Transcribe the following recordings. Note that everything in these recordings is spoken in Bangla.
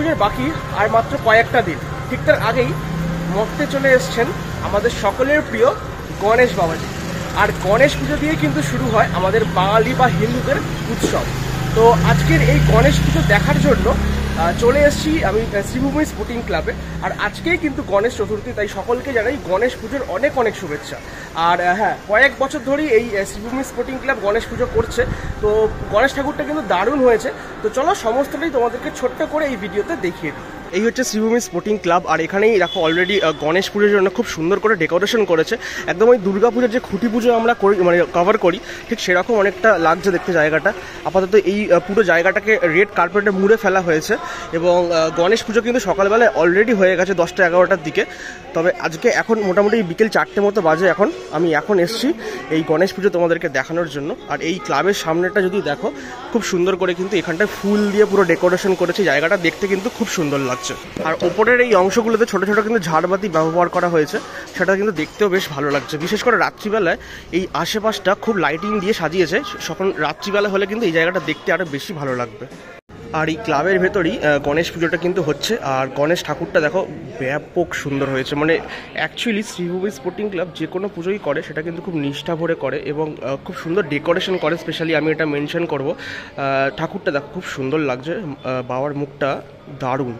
পুজোর বাকি আর মাত্র কয়েকটা দিন। ঠিক তার আগেই মর্তে চলে এসছেন আমাদের সকলের প্রিয় গণেশ বাবাজি। আর গণেশ পুজো দিয়ে কিন্তু শুরু হয় আমাদের বাঙালি বা হিন্দুদের উৎসব। তো আজকের এই গণেশ পুজো দেখার জন্য চলে এসেছি আমি শ্রীভূমি স্পোর্টিং ক্লাবে। আর আজকেই কিন্তু গণেশ চতুর্থী, তাই সকলকে জানাই গণেশ পুজোর অনেক অনেক শুভেচ্ছা। আর হ্যাঁ, কয়েক বছর ধরেই এই শ্রীভূমি স্পোর্টিং ক্লাব গণেশ পুজো করছে। তো গণেশ ঠাকুরটা কিন্তু দারুণ হয়েছে। তো চলো সমস্তটাই তোমাদেরকে ছোট্ট করে এই ভিডিওতে দেখিয়ে দিই। এই হচ্ছে শ্রীভূমি স্পোর্টিং ক্লাব। আর এখানেই দেখো অলরেডি গণেশ পুজোর জন্য খুব সুন্দর করে ডেকোরেশন করেছে। একদম ওই দুর্গা পুজোর যে খুঁটি পুজো আমরা করি মানে কভার করি, ঠিক সেরকম অনেকটা লাগছে দেখতে জায়গাটা। আপাতত এই পুরো জায়গাটাকে রেড কার্পেটে মুড়ে ফেলা হয়েছে। এবং গণেশ পুজো কিন্তু সকালবেলায় অলরেডি হয়ে গেছে 10টা-11টার দিকে। তবে আজকে এখন মোটামুটি বিকেল 4টে মতো বাজে। আমি এখন এসছি এই গণেশ পুজো তোমাদেরকে দেখানোর জন্য। আর এই ক্লাবের সামনেটা যদি দেখো, খুব সুন্দর করে কিন্তু এখানটায় ফুল দিয়ে পুরো ডেকোরেশন করেছে। জায়গাটা দেখতে কিন্তু খুব সুন্দর লাগছে। আর ওপরের এই অংশগুলোতে ছোট ছোট কিন্তু ঝাড়বাতি ব্যবহার করা হয়েছে, সেটা কিন্তু দেখতেও বেশ ভালো লাগছে। বিশেষ করে রাত্রিবেলায় এই আশেপাশটা খুব লাইটিং দিয়ে সাজিয়েছে। যখন রাত্রিবেলা হলে কিন্তু এই জায়গাটা দেখতে আরো বেশি ভালো লাগবে। আর এই ক্লাবের ভেতরই গণেশ পুজোটা কিন্তু হচ্ছে। আর গণেশ ঠাকুরটা দেখো ব্যাপক সুন্দর হয়েছে। মানে অ্যাকচুয়ালি শ্রীভূমি স্পোর্টিং ক্লাব যে কোনো পুজোই করে সেটা কিন্তু খুব নিষ্ঠা ভরে করে এবং খুব সুন্দর ডেকোরেশন করে। স্পেশালি আমি এটা মেনশন করব, ঠাকুরটা দেখো খুব সুন্দর লাগছে, বাবার মুখটা দারুণ।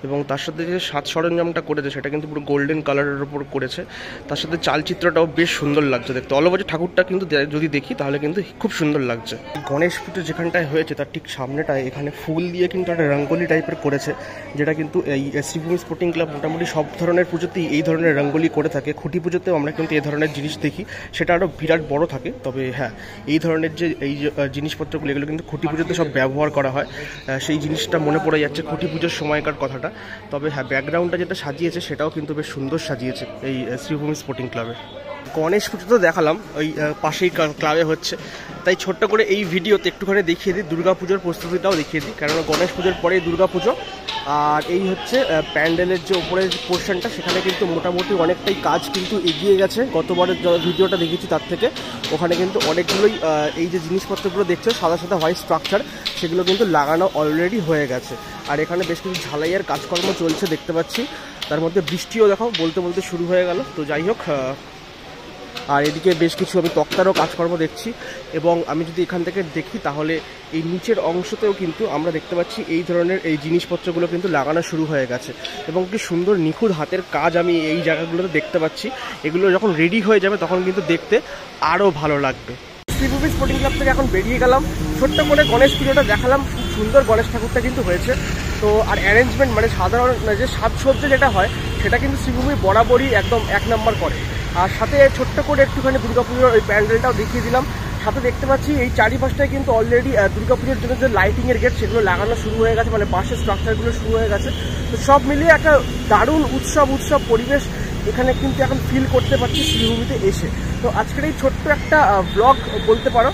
এবং তার সাথে যে সাজ সরঞ্জামটা করেছে সেটা কিন্তু পুরো গোল্ডেন কালারের ওপর করেছে। তার সাথে চালচিত্রটাও বেশ সুন্দর লাগছে দেখতে। অলবজে ঠাকুরটা কিন্তু যদি দেখি তাহলে কিন্তু খুব সুন্দর লাগছে। গণেশ পুজো যেখানটায় হয়েছে তার ঠিক সামনেটায় এখানে ফুল দিয়ে কিন্তু একটা রঙ্গোলি টাইপের করেছে, যেটা কিন্তু এই শ্রীভূমি স্পোর্টিং ক্লাব মোটামুটি সব ধরনের পুজোতেই এই ধরনের রঙ্গোলি করে থাকে। খুঁটি পুজোতেও আমরা কিন্তু এই ধরনের জিনিস দেখি, সেটা আরও বিরাট বড় থাকে। তবে হ্যাঁ, এই ধরনের যে এই জিনিসপত্রগুলো এগুলো কিন্তু খুঁটি পুজোতে সব ব্যবহার করা হয়। সেই জিনিসটা মনে পড়ে যাচ্ছে খুঁটি পুজোর সময়কার কথাটা। তবে হ্যাঁ, ব্যাকগ্রাউন্ডটা যেটা সাজিয়েছে সেটাও কিন্তু বেশ সুন্দর সাজিয়েছে এই শ্রীভূমি স্পোর্টিং ক্লাবে। গণেশ পুজো তো দেখালাম, ওই পাশেই ক্লাবে হচ্ছে, তাই ছোট্ট করে এই ভিডিওতে একটুখানি দেখিয়ে দিই দুর্গা পুজোর প্রস্তুতিটাও দেখিয়ে দিই। কেননা গণেশ পুজোর পরেই দুর্গা পুজো। আর এই হচ্ছে প্যান্ডেলের যে ওপরের পোর্শনটা, সেখানে কিন্তু মোটামুটি অনেকটাই কাজ কিন্তু এগিয়ে গেছে। গতবারের ভিডিওটা দেখেছি তার থেকে ওখানে কিন্তু অনেকগুলোই এই যে জিনিসপত্রগুলো দেখছো সাদা সাদা হোয়াইট স্ট্রাকচার, সেগুলো কিন্তু লাগানো অলরেডি হয়ে গেছে। আর এখানে বেশ কিছু ঝালাইয়ের কাজকর্ম চলছে দেখতে পাচ্ছি। তার মধ্যে বৃষ্টিও দেখো বলতে বলতে শুরু হয়ে গেল। তো যাই হোক, আর এদিকে বেশ কিছু আমি তক্তারও কাজকর্ম দেখছি। এবং আমি যদি এখান থেকে দেখি তাহলে এই নিচের অংশতেও কিন্তু আমরা দেখতে পাচ্ছি এই ধরনের এই জিনিসপত্রগুলো কিন্তু লাগানো শুরু হয়ে গেছে। এবং কি সুন্দর নিখুঁত হাতের কাজ আমি এই জায়গাগুলোতে দেখতে পাচ্ছি। এগুলো যখন রেডি হয়ে যাবে তখন কিন্তু দেখতে আরও ভালো লাগবে। শ্রীভূমি স্পোর্টিং ক্লাব থেকে এখন বেরিয়ে গেলাম, ছোট্ট করে গণেশ পুজোটা দেখালাম। খুব সুন্দর গণেশ ঠাকুরটা কিন্তু হয়েছে। তো আর অ্যারেঞ্জমেন্ট মানে সাধারণ যে সাজসজ্জা যেটা হয় সেটা কিন্তু শ্রীভূমি বরাবরই একদম 1 নম্বর করে। আর সাথে ছোট্ট করে একটুখানি দুর্গাপুজোর ওই প্যান্ডেলটাও দেখিয়ে দিলাম। সাথে দেখতে পাচ্ছি এই চারিপাশটায় কিন্তু অলরেডি দুর্গাপুজোর জন্য যে লাইটিংয়ের গেট সেগুলো লাগানো শুরু হয়ে গেছে, মানে পাশের স্ট্রাকচারগুলো শুরু হয়ে গেছে। তো সব মিলিয়ে একটা দারুণ উৎসব পরিবেশ এখানে কিন্তু এখন ফিল করতে পারছি শ্রীভূমিতে এসে। তো আজকের এই ছোট্ট একটা ব্লগ বলতে পারো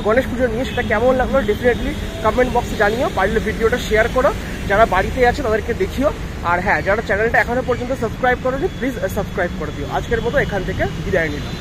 গণেশ পুজো নিয়ে, সেটা কেমন লাগলো ডেফিনেটলি কমেন্ট বক্সে জানিও। পারলে ভিডিওটা শেয়ার করো, যারা বাড়িতে আছে তাদেরকে দেখিও। আর হ্যাঁ, যারা চ্যানেলটা এখনো পর্যন্ত সাবস্ক্রাইব করোনি প্লিজ সাবস্ক্রাইব করে দিও। আজকের মতো এখান থেকে বিদায় নিলাম।